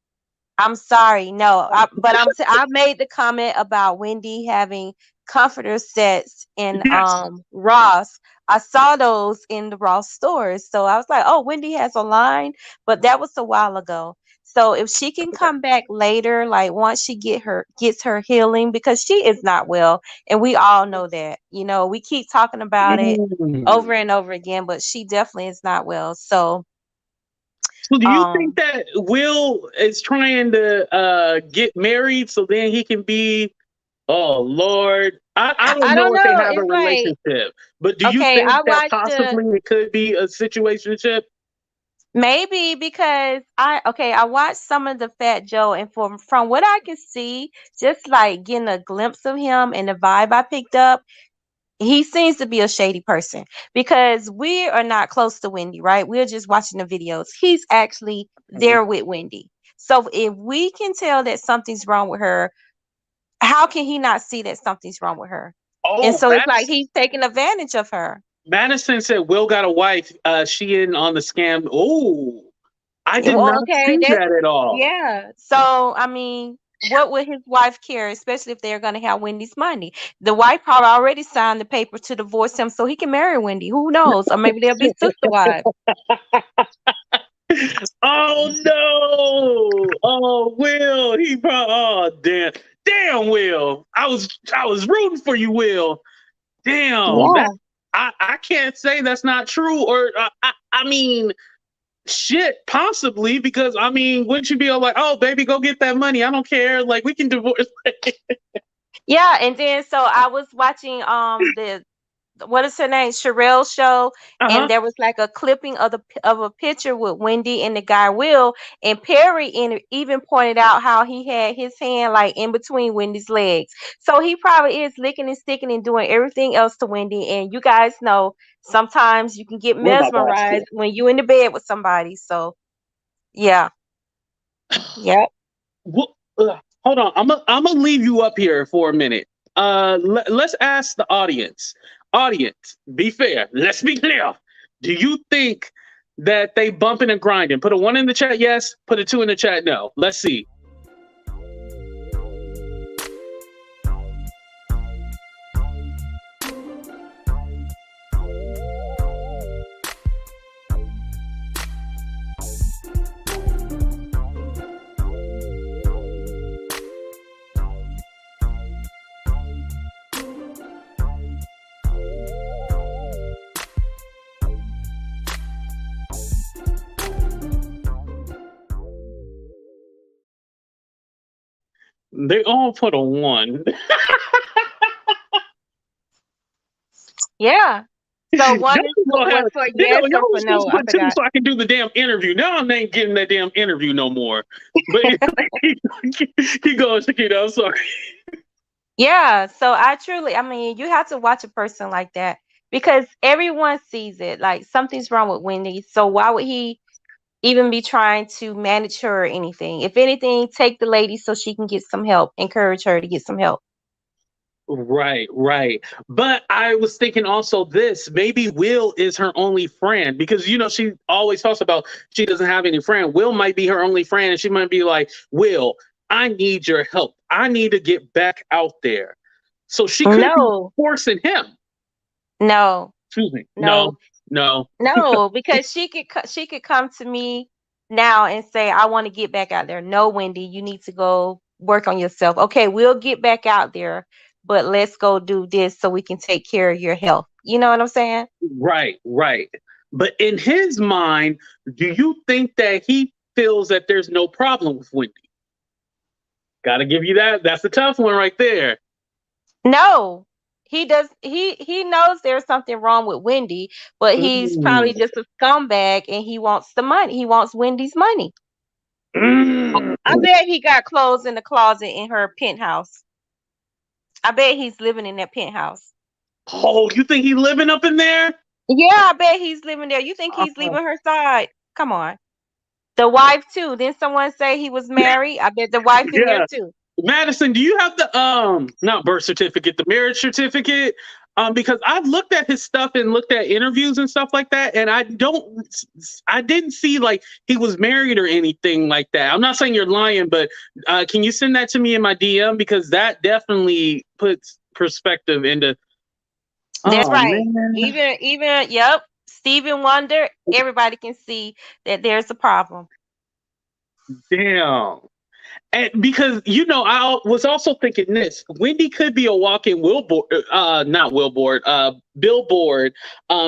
I'm sorry, no. I made the comment about Wendy having comforter sets in Ross. I saw those in the Ross stores, so I was like, "Oh, Wendy has a line," but that was a while ago. So if she can come back later, like once she gets her healing, because she is not well, and we all know that. You know, we keep talking about it over and over again, but she definitely is not well. So do you think that Will is trying to get married so then he can be? Oh Lord, I don't know if they have a relationship, but do you think that possibly it could be a situationship? Maybe, because I watched some of the Fat Joe, and from what I can see, just like getting a glimpse of him and the vibe I picked up, he seems to be a shady person, because we are not close to Wendy, right? We're just watching the videos. He's actually there with Wendy. So if we can tell that something's wrong with her, how can he not see that something's wrong with her? And so it's like he's taking advantage of her. Madison said Will got a wife. She in on the scam. Oh, I did not see that at all. Yeah. So I mean, what would his wife care, especially if they're going to have Wendy's money? The wife probably already signed the paper to divorce him so he can marry Wendy. Who knows? Or maybe they'll be sister wives. Oh no! Oh Will, he probably. Oh damn, Will. I was rooting for you, Will. Damn. Yeah. I can't say that's not true, or I mean, shit, possibly, because I mean, wouldn't you be all like, "Oh, baby, go get that money. I don't care. Like, we can divorce." Yeah, and then so I was watching what is her name, Sherelle's show, and there was like a clipping of a picture with Wendy and the guy Will, and Perry even pointed out how he had his hand like in between Wendy's legs. So he probably is licking and sticking and doing everything else to Wendy. And you guys know sometimes you can get mesmerized when you in the bed with somebody. So yeah. Yep. Well, hold on. I'm gonna leave you up here for a minute. Let's ask the audience. Audience, be fair. Let's be clear. Do you think that they bumping and grinding? Put a 1 in the chat, yes. Put a 2 in the chat, no. Let's see. They all put a 1. Yeah. So one was for yes or for no. I put 2 forgot. so I can do the damn interview. Now I ain't getting that damn interview no more. But he goes, I'm sorry. Yeah. So I mean, you have to watch a person like that because everyone sees it. Like something's wrong with Wendy. So why would he even be trying to manage her or anything? If anything, take the lady so she can get some help. Encourage her to get some help. Right, right. But I was thinking also this, maybe Will is her only friend because she always talks about she doesn't have any friend. Will might be her only friend and she might be like, Will, I need your help. I need to get back out there. So she could be forcing him. No. Excuse me. No. No. Because she could come to me now and say, I want to get back out there. No, Wendy, you need to go work on yourself. Okay, we'll get back out there, but let's go do this so we can take care of your health. You know what I'm saying? Right, right. But in his mind, do you think that he feels that there's no problem with Wendy? Gotta give you that. That's the tough one right there. No. He does. He knows there's something wrong with Wendy, but he's probably just a scumbag, and he wants the money. He wants Wendy's money. I bet he got clothes in the closet in her penthouse. I bet he's living in that penthouse. Oh, you think he's living up in there? Yeah, I bet he's living there. You think he's leaving her side? Come on. The wife too. Didn't someone say he was married? I bet the wife in there too. Madison, do you have the not birth certificate, the marriage certificate? Because I've looked at his stuff and looked at interviews and stuff like that, and I didn't see like he was married or anything like that. I'm not saying you're lying, but can you send that to me in my DM because that definitely puts perspective into. That's right. Man. Even yep. Stephen Wonder. Everybody can see that there's a problem. Damn. And because I was also thinking this, Wendy could be a walking billboard.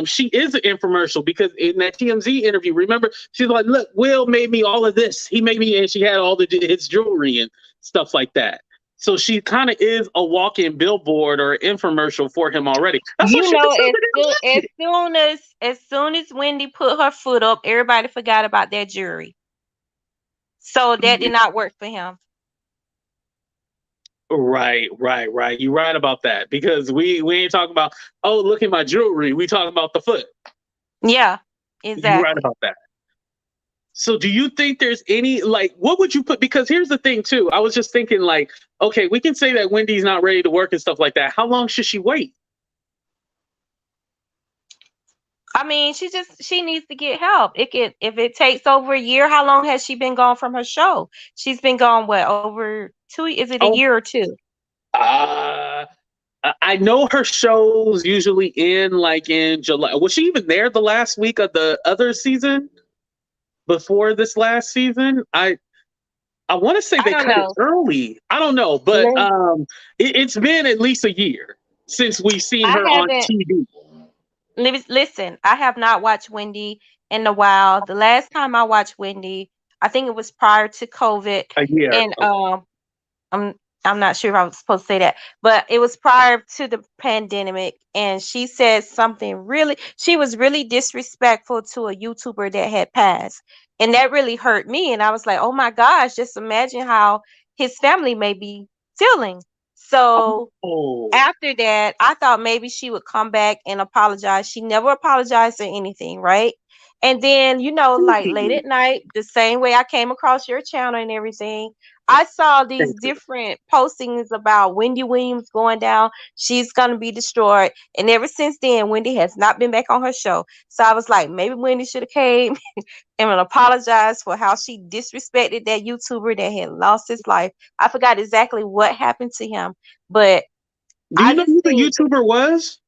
She is an infomercial because in that TMZ interview, remember, she's like, "Look, Will made me all of this. He made me," and she had all his jewelry and stuff like that. So she kind of is a walking billboard or infomercial for him already. That's as soon as Wendy put her foot up, everybody forgot about that jewelry. So that did not work for him. Right. You're right about that because we ain't talking about, oh, look at my jewelry. We talking about the foot. Yeah, exactly. You're right about that. So do you think there's any, like, what would you put? Because here's the thing too. I was just thinking like, okay, we can say that Wendy's not ready to work and stuff like that. How long should she wait? I mean, she needs to get help. If it takes over a year, how long has she been gone from her show? She's been gone over 2? Is it a year or 2? I know her shows usually end like in July. Was she even there the last week of the other season before this last season? I want to say they cut it early. I don't know, but it's been at least a year since we've seen her on TV. Listen, I have not watched Wendy in a while. The last time I watched Wendy, I think it was prior to COVID. And I'm not sure if I was supposed to say that, but it was prior to the pandemic. And she said something she was really disrespectful to a YouTuber that had passed. And that really hurt me. And I was like, oh my gosh, just imagine how his family may be feeling. So after that, I thought maybe she would come back and apologize. She never apologized or anything, right? And then, like late at night, the same way I came across your channel and everything, I saw these different postings about Wendy Williams going down. She's going to be destroyed. And ever since then, Wendy has not been back on her show. So I was like, maybe Wendy should have came and apologized for how she disrespected that YouTuber that had lost his life. I forgot exactly what happened to him, but Do you I know just who the think YouTuber was?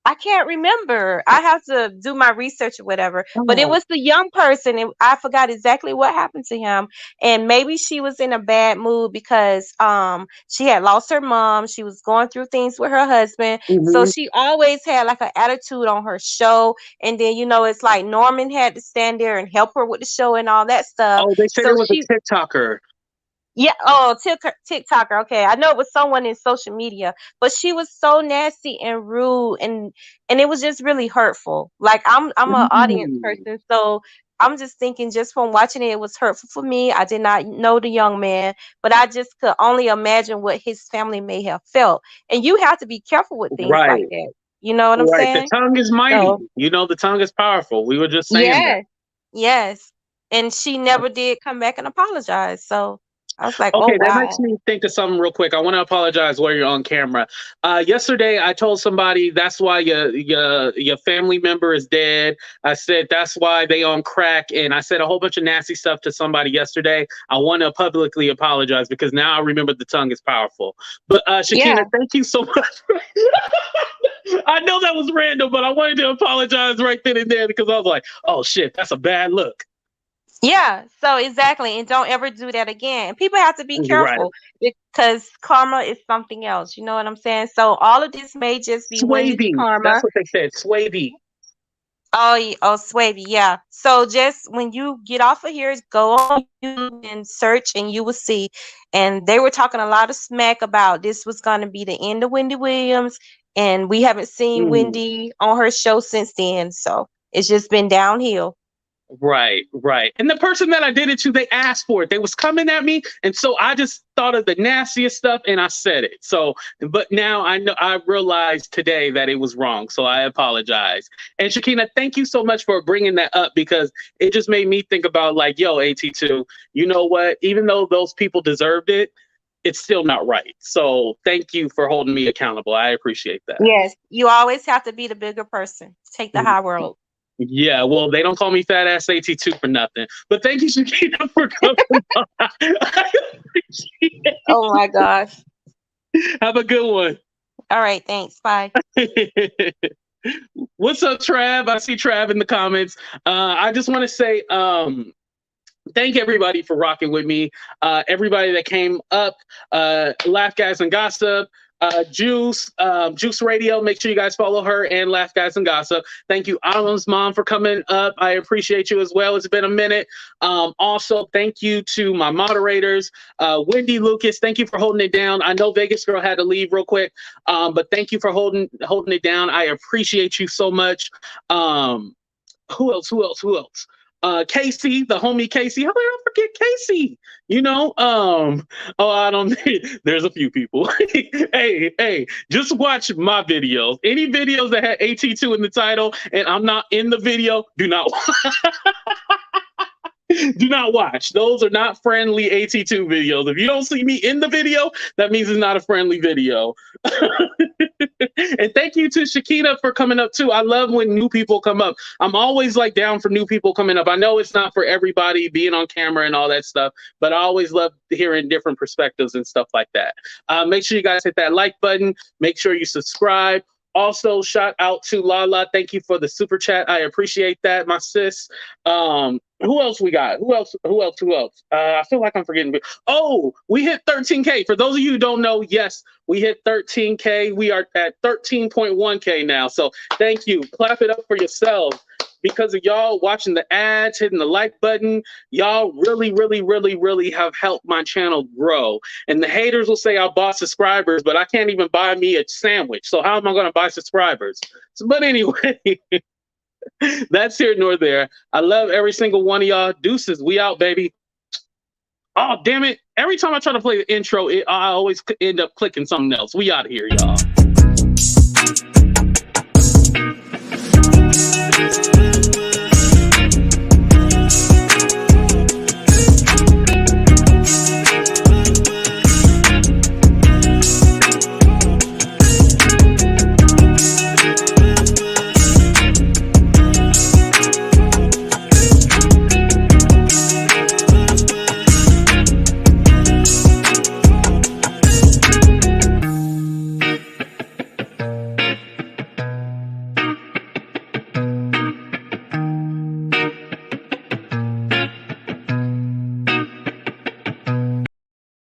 I can't remember. I have to do my research or whatever. But it Oh. was the young person, and I forgot exactly what happened to him. And maybe she was in a bad mood because she had lost her mom. She was going through things with her husband. So she always had like an attitude on her show. And then, it's like Norman had to stand there and help her with the show and all that stuff. Oh, they said So it was she a TikToker. Yeah, TikToker. Okay, I know it was someone in social media, but she was so nasty and rude, and it was just really hurtful. Like I'm an audience person, so I'm just thinking, just from watching it, it was hurtful for me. I did not know the young man, but I just could only imagine what his family may have felt. And you have to be careful with things like Right. that. You know what I'm Right. The saying? tongue is mighty. So The tongue is powerful. We were just saying that. yes. And she never did come back and apologize. So I was like, oh Okay, that makes wow. me think of something real quick. I want to apologize while you're on camera. Yesterday, I told somebody that's why your family member is dead. I said that's why they on crack, and I said a whole bunch of nasty stuff to somebody yesterday. I want to publicly apologize because now I remember the tongue is powerful. But Shakina, thank you so much. I know that was random, but I wanted to apologize right then and there because I was like, oh shit, that's a bad look. Yeah, so exactly. And don't ever do that again. And people have to be Right. careful because karma is something else. You know what I'm saying? So all of this may just be Wendy's Swavy. karma. That's what they said. Swavy. Oh, Swavy, yeah. So just when you get off of here, go on YouTube and search, and you will see. And they were talking a lot of smack about this was going to be the end of Wendy Williams, and we haven't seen Wendy on her show since then. So it's just been downhill. Right. And the person that I did it to, they asked for it. They was coming at me, and so I just thought of the nastiest stuff and I said it. So, but now I realized today that it was wrong. So I apologize. And Shakina, thank you so much for bringing that up because it just made me think about like, yo, AT2, you know what? Even though those people deserved it, it's still not right. So thank you for holding me accountable. I appreciate that. Yes, you always have to be the bigger person. Take the high road. Yeah, well, they don't call me Fat Ass AT2 for nothing. But thank you, Shakina, for coming on. I appreciate it. Oh my gosh. Have a good one. All right, thanks. Bye. What's up, Trav? I see Trav in the comments. I just want to say thank everybody for rocking with me. Everybody that came up, Laugh Guys and Gossip, Juice Radio. Make sure you guys follow her and Laugh Guys and Gossip. Thank you, Alan's mom, for coming up. I appreciate you as well. It's been a minute. Also, thank you to my moderators, Wendy, Lucas. Thank you for holding it down. I know Vegas Girl had to leave real quick, but thank you for holding it down. I appreciate you so much. Who else? Casey, the homie Casey. How did I forget Casey? I don't there's a few people. hey, just watch my videos. Any videos that had AT2 in the title and I'm not in the video, do not do not watch. Those are not friendly AT2 videos. If you don't see me in the video, that means it's not a friendly video. And thank you to Shakina for coming up too. I love when new people come up. I'm always like down for new people coming up. I know it's not for everybody being on camera and all that stuff, but I always love hearing different perspectives and stuff like that. Make sure you guys hit that like button. Make sure you subscribe. Also, shout out to Lala. Thank you for the super chat. I appreciate that, my sis. Who else we got? Who else? I feel like I'm forgetting. Oh, we hit 13K. For those of you who don't know, yes, we hit 13K. We are at 13.1K now. So thank you. Clap it up for yourselves. Because of y'all watching the ads, hitting the like button, y'all really, really, really, really have helped my channel grow. And the haters will say I bought subscribers, but I can't even buy me a sandwich. So how am I going to buy subscribers? But anyway, that's here nor there. I love every single one of y'all. Deuces, we out, baby. Oh, damn it. Every time I try to play the intro, I always end up clicking something else. We out of here, y'all.